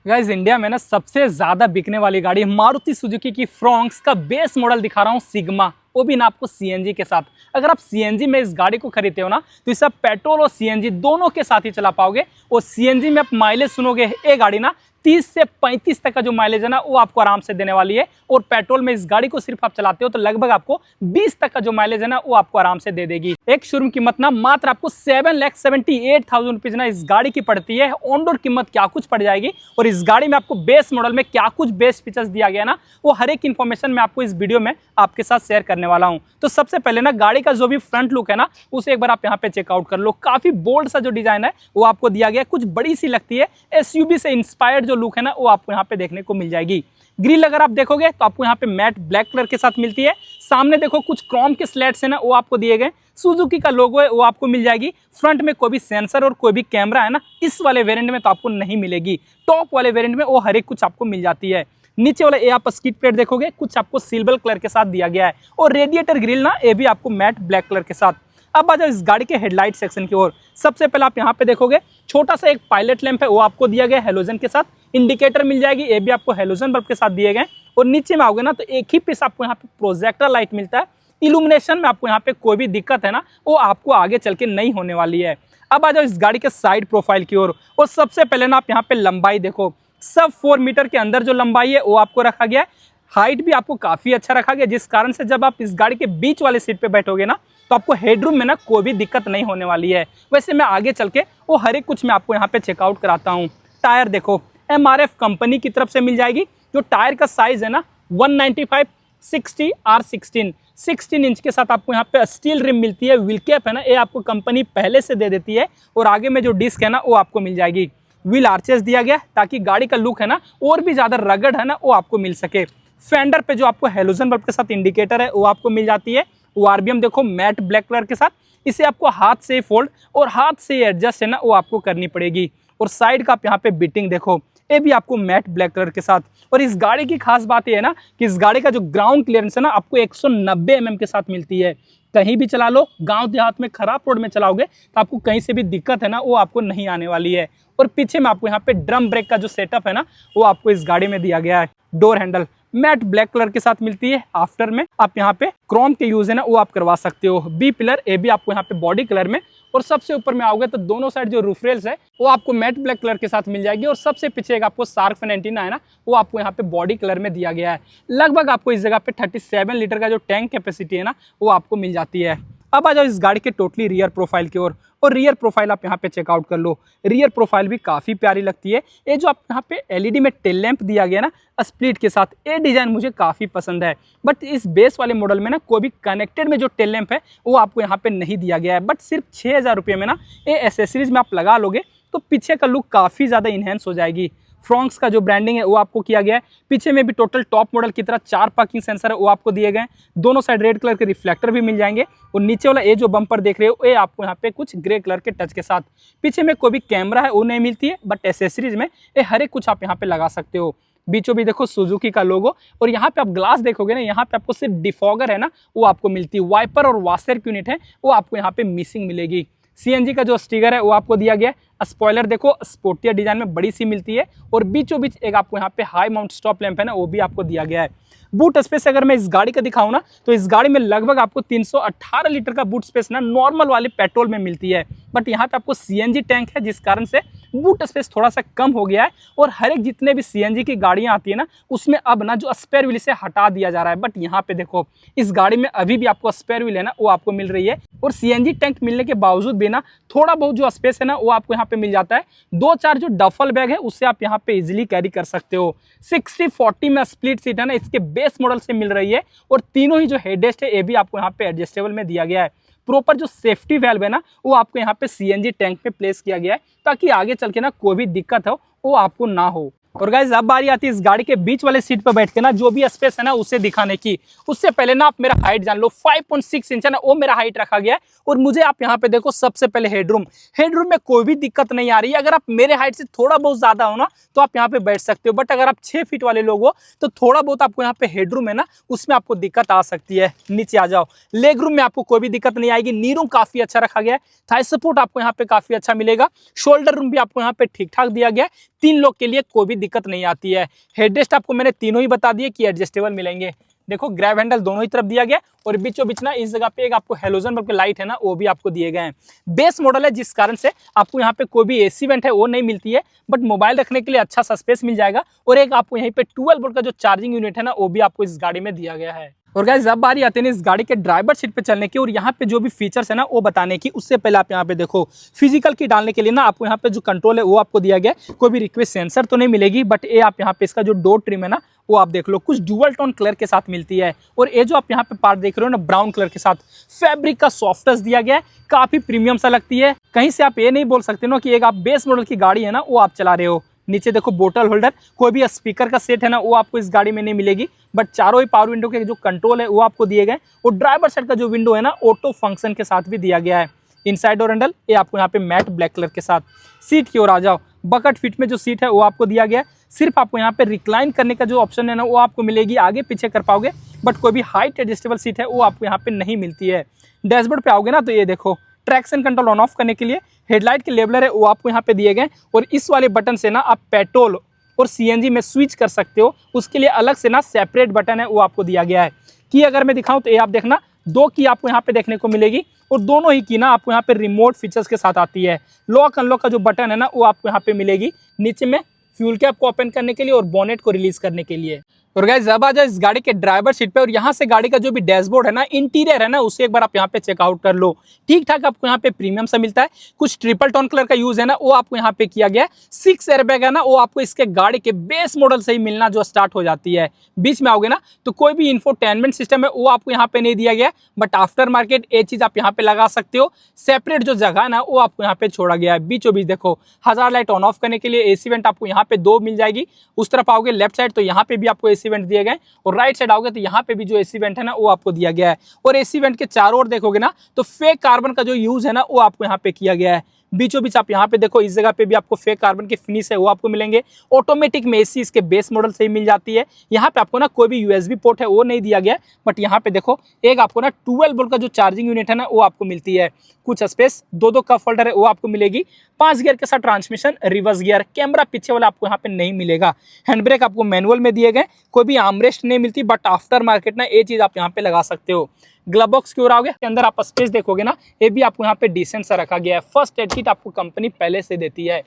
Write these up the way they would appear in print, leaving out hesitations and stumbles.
Guys India में ना सबसे ज्यादा बिकने वाली गाड़ी मारुति सुजुकी की फ्रॉन्क्स का बेस मॉडल दिखा रहा हूँ, सिग्मा, वो भी ना आपको सीएनजी के साथ। अगर आप सीएनजी में इस गाड़ी को खरीदते हो ना तो इसे आप पेट्रोल और सीएनजी दोनों के साथ ही चला पाओगे। और सीएनजी में आप माइलेज सुनोगे, ये गाड़ी ना 30 से 35 तक का जो माइलेज है ना वो आपको आराम से देने वाली है। और पेट्रोल में इस गाड़ी को सिर्फ आप चलाते हो तो लगभग आपको 20 तक का जो माइलेज है ना वो आपको आराम से दे देगी। एक शोरूम कीमत ना मात्र आपको 7,78,000 रुपीज ना इस गाड़ी की पड़ती है। ऑन रोड कीमत क्या कुछ पड़ जाएगी और इस गाड़ी में आपको बेस मॉडल में क्या कुछ बेस फीचर्स दिया गया ना वो हर एक इन्फॉर्मेशन मैं आपको इस वीडियो में आपके साथ शेयर करने वाला हूं। तो सबसे पहले ना गाड़ी का जो भी फ्रंट लुक है ना उसे एक बार आप यहाँ पे चेकआउट कर लो। काफी बोल्ड सा जो डिजाइन है वो आपको दिया गया है, कुछ बड़ी सी लगती है। एसयूवी से इंस्पायर्ड जो लुक है ना वो आपको यहाँ पे देखने को मिल जाएगी। ग्रिल अगर आप देखोगे तो आपको यहाँ पे मैट ब्लैक कलर के साथ मिलती है। सामने देखो कुछ क्रोम के स्लैट्स है ना वो आपको दिए गए। सुजुकी का लोगो है वो आपको मिल जाएगी। फ्रंट में कोई भी सेंसर और कोई भी कैमरा है ना इस वाले वेरिएंट में तो आपको नहीं मिलेगी। टॉप वाले वेरिएंट में वो हर एक कुछ आपको मिल जाती है। नीचे वाला ये आप स्किड प्लेट देखोगे कुछ आपको सिल्वर कलर के साथ दिया गया है। और रेडिएटर ग्रिल ना ये भी आपको मैट ब्लैक कलर के साथ। अब आ जाओ इस गाड़ी के हेडलाइट सेक्शन की ओर। सबसे पहले आप यहाँ पे देखोगे छोटा सा एक पायलट लैंप है वो आपको दिया गया हेलोजन के साथ। इंडिकेटर मिल जाएगी, ये भी आपको हेलोजन बल्ब के साथ दिए गए। और नीचे में आओगे ना तो एक ही पीस आपको यहाँ पे प्रोजेक्टर लाइट मिलता है। इल्यूमिनेशन में आपको यहाँ पे कोई भी दिक्कत है ना वो आपको आगे चल के नहीं होने वाली है। अब आ जाओ इस गाड़ी के साइड प्रोफाइल की ओर। और सबसे पहले ना आप यहाँ पे लंबाई देखो, सब 4 मीटर के अंदर जो लंबाई है वो आपको रखा गया है। हाइट भी आपको काफी अच्छा रखा गया, जिस कारण से जब आप इस गाड़ी के बीच वाले सीट पे बैठोगे ना तो आपको हेडरूम में ना कोई भी दिक्कत नहीं होने वाली है। वैसे मैं आगे चल के वो हर एक कुछ मैं आपको यहाँ पे चेकआउट कराता हूँ। टायर देखो एमआरएफ कंपनी की तरफ से मिल जाएगी। जो टायर का साइज है ना 195/60 R16 16 इंच के साथ आपको यहाँ पे स्टील रिम मिलती है। व्हील कैप है ना ये आपको कंपनी पहले से दे देती है। और आगे में जो डिस्क है ना वो आपको मिल जाएगी। व्हील आर्चेस दिया गया ताकि गाड़ी का लुक है ना और भी ज्यादा रगड़ है ना वो आपको मिल सके। फेंडर पे जो आपको हेलोजन बल्ब के साथ इंडिकेटर है वो आपको मिल जाती है। वो आरबीएम देखो मैट ब्लैक कलर के साथ। इसे आपको हाथ से फोल्ड और हाथ से एडजस्ट है ना वो आपको करनी पड़ेगी। और साइड का आप यहाँ पे बिटिंग देखो, ये भी आपको मैट ब्लैक कलर के साथ। और इस गाड़ी की खास बात ये है ना कि इस गाड़ी का जो ग्राउंड क्लियरेंस है ना आपको 190 mm के साथ मिलती है। कहीं भी चला लो, गांव देहात में खराब रोड में चलाओगे तो आपको कहीं से भी दिक्कत है ना वो आपको नहीं आने वाली है। और पीछे में आपको यहाँ पे ड्रम ब्रेक का जो सेटअप है ना वो आपको इस गाड़ी में दिया गया है। Door handle matte black colour के साथ मिलती है। आफ्टर में आप यहाँ पे क्रोम के यूज है ना वो आप करवा सकते हो। बी पिलर ये भी आपको यहाँ पे बॉडी कलर में। और सबसे ऊपर में आओगे तो दोनों साइड जो रूफ रेल्स है वो आपको मैट ब्लैक कलर के साथ मिल जाएगी। और सबसे पीछे एक आपको शार्क फिन एंटीना है ना वो आपको यहाँ पे बॉडी कलर में दिया गया है। लगभग आपको इस जगह पे 37 लीटर का जो टैंक कैपेसिटी है ना वो आपको मिल जाती है। अब आ जाओ इस गाड़ी के टोटली रियर प्रोफाइल की ओर। और रियर प्रोफाइल आप यहाँ पे चेकआउट कर लो। रियर प्रोफाइल भी काफी प्यारी लगती है। ये जो आप यहाँ पे एलईडी में टेल लैंप दिया गया ना स्प्लिट के साथ, ये डिजाइन मुझे काफी पसंद है। बट इस बेस वाले मॉडल में ना कोई भी कनेक्टेड में जो टेल लैंप है वो आपको यहाँ पे नहीं दिया गया है। बट सिर्फ 6,000 रुपये में ना ये एसेसरीज में आप लगा लोगे तो पीछे का लुक काफी ज्यादा इनहेंस हो जाएगी। फ्रॉन्क्स का जो ब्रांडिंग है वो आपको किया गया है। पीछे में भी टोटल टॉप मॉडल की तरह 4 पार्किंग सेंसर है वो आपको दिए गए। दोनों साइड रेड कलर के रिफ्लेक्टर भी मिल जाएंगे। और नीचे वाला ये जो बम्पर देख रहे हो ये आपको यहाँ पे कुछ ग्रे कलर के टच के साथ। पीछे में कोई भी कैमरा है वो नहीं मिलती है, बट एसेसरीज में ये हर एक कुछ आप यहाँ पे लगा सकते हो। बीचों भी देखो सुजुकी का लोगो। और यहाँ पे आप ग्लास देखोगे ना यहाँ पे आपको सिर्फ डिफॉगर है ना वो आपको मिलती है। वाइपर और वॉशर यूनिट है वो आपको यहाँ पे मिसिंग मिलेगी। सीएनजी का जो स्टिकर है वो आपको दिया गया है। स्पॉइलर देखो स्पोर्टियर डिजाइन में बड़ी सी मिलती है। और बीचों बीच एक आपको यहाँ पे हाई माउंट स्टॉप लैंप है ना वो भी आपको दिया गया है। बूट स्पेस अगर मैं इस गाड़ी का दिखाऊं ना तो इस गाड़ी में लगभग आपको 318 लीटर का बूट स्पेस ना नॉर्मल वाले पेट्रोल में मिलती है। बट यहाँ पे आपको सीएनजी टैंक है जिस कारण से बूट स्पेस थोड़ा सा कम हो गया है। और हर एक जितने भी सीएनजी की गाड़ियां आती है ना उसमें अब ना जो स्पेयर व्हील से हटा दिया जा रहा है। बट यहाँ पे देखो इस गाड़ी में अभी भी आपको स्पेयर व्हील है ना वो आपको मिल रही है। और सीएनजी टैंक मिलने के बावजूद भी ना थोड़ा बहुत जो स्पेस है ना वो आपको यहाँ पे मिल जाता है। 2-4 जो डफल बैग है उससे आप यहाँ पे इजीली कैरी कर सकते हो। 60-40 में स्प्लिट सीट है ना इसके बेस मॉडल से मिल रही है। और तीनों ही जो हेडरेस्ट है ये भी आपको यहाँ पे एडजस्टेबल में दिया गया है। प्रॉपर जो सेफ्टी वेल्व है ना वो आपको यहाँ पे सीएनजी टैंक पे प्लेस किया गया है ताकि आगे चल के ना कोई भी दिक्कत हो वो आपको ना हो। और गाइस अब बारी आती है इस गाड़ी के बीच वाले सीट पर बैठ के ना जो भी स्पेस है ना उसे दिखाने की। उससे पहले ना आप मेरा हाइट जान लो। 5.6 इंच है ना वो मेरा हाइट रखा गया है। और मुझे आप यहाँ पे देखो सबसे पहले हेडरूम में कोई भी दिक्कत नहीं आ रही है। अगर आप मेरे हाइट से थोड़ा बहुत ज्यादा हो ना तो आप यहाँ पे बैठ सकते हो। बट अगर आप 6 फीट वाले लोग हो तो थोड़ा बहुत आपको यहाँ पे हेडरूम है ना उसमें आपको दिक्कत आ सकती है। नीचे आ जाओ, लेग रूम में आपको कोई भी दिक्कत नहीं आएगी। नी रूम काफी अच्छा रखा गया है। थाई सपोर्ट आपको यहाँ पे काफी अच्छा मिलेगा। शोल्डर रूम भी आपको यहाँ पे ठीक ठाक दिया गया है। 3 लोग के लिए कोई भी दिक्कत नहीं आती है। हेडरेस्ट आपको मैंने तीनों ही बता दिए कि एडजस्टेबल मिलेंगे। देखो ग्रैब हैंडल दोनों ही तरफ दिया गया और बीचों बीच ना इस जगह पे एक आपको हेलोजन बल्ब के लाइट है ना वो भी आपको दिए गए हैं। बेस मॉडल है जिस कारण से आपको यहाँ पे कोई भी एसी वेंट है वो नहीं मिलती है, बट मोबाइल रखने के लिए अच्छा सा स्पेस मिल जाएगा। और एक आपको यहीं पे 12 वोल्ट का जो चार्जिंग यूनिट है ना वो भी आपको इस गाड़ी में दिया गया है। और गाइस अब बारी आती है इस गाड़ी के ड्राइवर सीट पे चलने की और यहाँ पे जो भी फीचर्स है ना वो बताने की। उससे पहले आप यहाँ पे देखो फिजिकल की डालने के लिए ना आपको यहाँ पे जो कंट्रोल है वो आपको दिया गया है। कोई भी रिक्वेस्ट सेंसर तो नहीं मिलेगी, बट ये आप यहाँ पे इसका जो डोर ट्रिम है ना वो आप देख लो कुछ डुअल टोन कलर के साथ मिलती है। और ये जो आप यहाँ पे पार्ट देख रहे हो ना ब्राउन कलर के साथ फैब्रिक का सॉफ्टनेस दिया गया है, काफी प्रीमियम सा लगती है। कहीं से आप ये नहीं बोल सकते ना कि एक आप बेस मॉडल की गाड़ी है ना वो आप चला रहे हो। नीचे देखो बोतल होल्डर, कोई भी स्पीकर का सेट है ना वो आपको इस गाड़ी में नहीं मिलेगी, बट चारों ही पावर विंडो के जो कंट्रोल है वो आपको दिए गए। और ड्राइवर साइड का जो विंडो है ना ऑटो फंक्शन के साथ भी दिया गया है। इनसाइड डोर हैंडल ये आपको यहाँ पे मैट ब्लैक कलर के साथ। सीट की ओर आ जाओ, बकेट फिट में जो सीट है वो आपको दिया गया है। सिर्फ आपको यहाँ पे रिक्लाइन करने का जो ऑप्शन है ना वो आपको मिलेगी, आगे पीछे कर पाओगे, बट कोई भी हाइट एडजस्टेबल सीट है वो आपको यहाँ पे नहीं मिलती है। डैशबोर्ड पे आओगे ना तो ये देखो ट्रैक्शन कंट्रोल ऑन ऑफ करने के लिए हेडलाइट के लेबलर है वो आपको यहाँ पे दिए गए। और इस वाले बटन से ना आप पेट्रोल और सीएनजी में स्विच कर सकते हो, उसके लिए अलग से ना सेपरेट बटन है वो आपको दिया गया है। की अगर मैं दिखाऊं तो ये आप देखना 2 की आपको यहाँ पे देखने को मिलेगी और दोनों ही की ना आपको यहाँ पे रिमोट फीचर्स के साथ आती है। लॉक अनलॉक का जो बटन है ना वो आपको यहाँ पे मिलेगी नीचे में फ्यूल कैप को ओपन करने के लिए और बोनेट को रिलीज करने के लिए। और गाइस अब आ जाओ इस गाड़ी के ड्राइवर सीट पे और यहाँ से गाड़ी का जो भी डैशबोर्ड है ना इंटीरियर है ना उसे एक बार आप यहाँ पे चेकआउट कर लो। ठीक ठाक आपको यहाँ पे प्रीमियम सा मिलता है, कुछ ट्रिपल टोन कलर का यूज है ना वो आपको यहाँ पे किया गया है। 6 एयरबैग है ना वो आपको इसके गाड़ी के बेस मॉडल से ही मिलना जो स्टार्ट हो जाती है। बीच में आओगे ना तो कोई भी इंफोटेनमेंट सिस्टम है वो आपको यहाँ पे नहीं दिया गया, बट आफ्टर मार्केट ये चीज आप यहाँ पे लगा सकते हो। सेपरेट जो जगह है ना वो आपको यहाँ पे छोड़ा गया है। बीचों बीच देखो हजार लाइट ऑन ऑफ करने के लिए एसी वेंट आपको यहाँ पे 2 मिल जाएगी। उस तरफ आओगे लेफ्ट साइड तो यहाँ पे भी आपको एसी वेंट दिए गए और राइट साइड आओगे तो यहाँ पे भी जो एसी वेंट है ना वो आपको दिया गया है। और एसी वेंट के चारों ओर देखोगे ना तो फेक कार्बन का जो यूज है ना वो आपको यहाँ पे किया गया है। बीचों बीच आप यहाँ पे देखो इस जगह पे भी आपको फेक कार्बन के फिनिश है वो आपको मिलेंगे। ऑटोमेटिक में एसी इसके बेस मॉडल से ही मिल जाती है। यहाँ पे आपको ना कोई भी यूएसबी पोर्ट है वो नहीं दिया गया है, बट यहाँ पे देखो एक आपको ना 12 वोल्ट का जो चार्जिंग यूनिट है ना वो आपको मिलती है। कुछ स्पेस 2 कप होल्डर है वो आपको मिलेगी। 5 गियर के साथ ट्रांसमिशन, रिवर्स गियर, कैमरा पीछे वाला आपको यहाँ पे नहीं मिलेगा। हैंड ब्रेक आपको मैनुअल में दिए गए, कोई भी आर्मरेस्ट नहीं मिलती, बट आफ्टर मार्केट ना ये चीज आप यहाँ पे लगा सकते हो। ग्लव बॉक्स की ओर आओगे के अंदर आप स्पेस देखोगे ना ये भी आपको यहाँ पे डिसेंट सा रखा गया है। फर्स्ट एड किट आपको कंपनी पहले से देती है।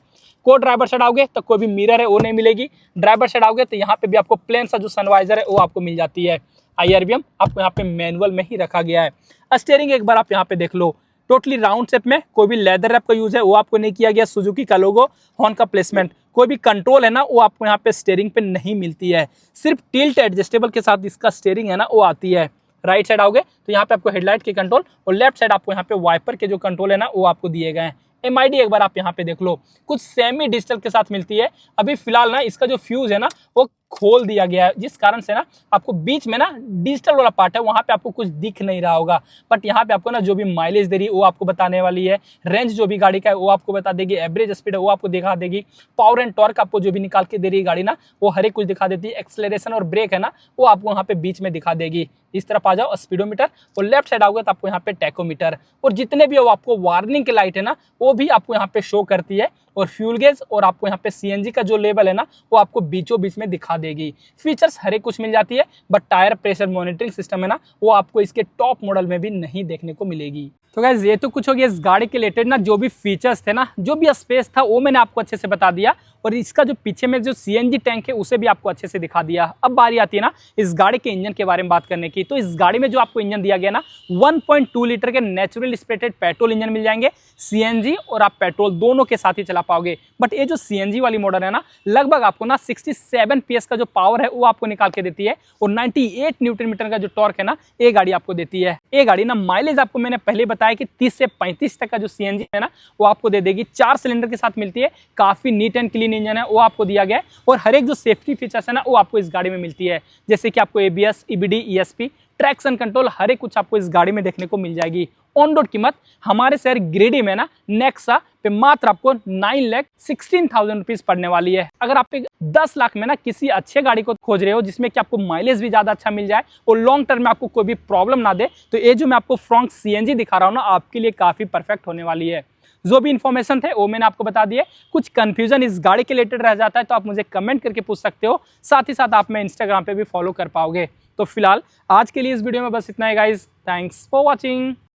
को ड्राइवर साइड आओगे तो कोई भी मिरर है वो नहीं मिलेगी। ड्राइवर साइड आओगे तो यहाँ पे भी आपको प्लेन सा जो सनवाइजर है वो आपको मिल जाती है। IRBM आपको यहाँ पे मैनुअल में ही रखा गया है। स्टीयरिंग एक बार आप यहाँ पे देख लो, टोटली राउंड शेप में, कोई भी लेदर रैप का यूज है वो आपको नहीं किया गया। सुजुकी का लोगो, हॉर्न का प्लेसमेंट, कोई भी कंट्रोल है ना वो आपको यहाँ पे स्टीयरिंग पे नहीं मिलती है। सिर्फ टिल्ट एडजस्टेबल के साथ इसका स्टीयरिंग है ना वो आती है। राइट साइड आओगे तो यहाँ पे आपको हेडलाइट के कंट्रोल और लेफ्ट साइड आपको यहाँ पे वाइपर के जो कंट्रोल है ना वो आपको दिए गए हैं। MID एक बार आप यहाँ पे देख लो, कुछ सेमी डिजिटल के साथ मिलती है। अभी फिलहाल ना इसका जो फ्यूज है ना वो खोल दिया गया है, जिस कारण से ना आपको बीच में ना डिजिटल वाला पार्ट है वहाँ पे आपको कुछ दिख नहीं रहा होगा, बट यहाँ पे आपको ना जो भी माइलेज दे रही है वो आपको बताने वाली है। रेंज जो भी गाड़ी का है वो आपको बता देगी। एवरेज स्पीड है वो आपको दिखा देगी। पावर एंड टॉर्क आपको जो भी निकाल के दे रही है गाड़ी ना वो हर एक कुछ दिखा देती है। एक्सेलरेशन और ब्रेक है ना वो आपको वहाँ पे बीच में दिखा देगी। इस तरफ आ जाओ स्पीडोमीटर और लेफ्ट साइड आओगे तो आपको यहाँ पे टैकोमीटर और जितने भी आपको वार्निंग के लाइट है ना वो भी आपको यहाँ पे शो करती है। और फ्यूल गेज और आपको यहाँ पे CNG का जो लेवल है ना वो आपको बीचों बीच में दिखा देगी। फीचर्स हर एक कुछ मिल जाती है, but tyre pressure monitoring system है ना वो आपको इसके टॉप मॉडल में भी नहीं देखने को मिलेगी। तो गाइस ये तो कुछ हो गया इस गाड़ी के रिलेटेड ना, जो भी फीचर्स थे ना, जो भी स्पेस था वो मैंने आपको अच्छे से बता दिया। और इसका जो पीछे में जो CNG टैंक है उसे भी आपको अच्छे से दिखा दिया। अब बारी आती है ना इस गाड़ी के इंजन के बारे में बात करने की। तो इस गाड़ी में जो आपको इंजन दिया गया ना 1.2 लीटर के नेचुरल स्प्रेटेड पेट्रोल इंजन मिल जाएंगे। CNG और आप पेट्रोल दोनों के साथ ही चला पाओगे। बट ये जो CNG वाली मॉडल है ना लगभग आपको ना 67 PS का जो पावर है वो आपको निकाल के देती है और 98 न्यूटन मीटर का जो टॉर्क है ना ये गाड़ी आपको देती है। ये गाड़ी ना माइलेज आपको मैंने पहले बताया कि 30 से 35 तक का जो CNG है ना वो आपको दे देगी। 4 सिलेंडर के साथ मिलती है। काफी नीट एंड क्लीन इंजन है वो आपको दिया गया है और हर एक जो सेफ्टी फीचर्स है ना वो आपको इस गाड़ी में मिलती है, जैसे कि आपको ABS, EBD, ESP, traction control, हर एक कुछ आपको इस गाड़ी में देखने को मिल जाएगी। ऑन रोड कीमत हमारे शहर गिरिडीह में ना नेक्सा पे मात्र आपको 9,16,000 रुपीज पड़ने वाली है। अगर आप 10 लाख में ना किसी अच्छे गाड़ी को खोज रहे हो जिसमें कि आपको माइलेज भी ज्यादा अच्छा मिल जाए और लॉन्ग टर्म में आपको कोई भी प्रॉब्लम ना दे, तो ये जो मैं आपको फ्रॉन्क CNG दिखा रहा हूँ ना आपके लिए काफी परफेक्ट होने वाली है। जो भी इन्फॉर्मेशन थे वो मैंने आपको बता दिए। कुछ कंफ्यूजन इस गाड़ी के रिलेटेड रह जाता है तो आप मुझे कमेंट करके पूछ सकते हो, साथ ही साथ आप मैं इंस्टाग्राम पे भी फॉलो कर पाओगे। तो फिलहाल आज के लिए इस वीडियो में बस इतना ही गाइज, थैंक्स फॉर वॉचिंग।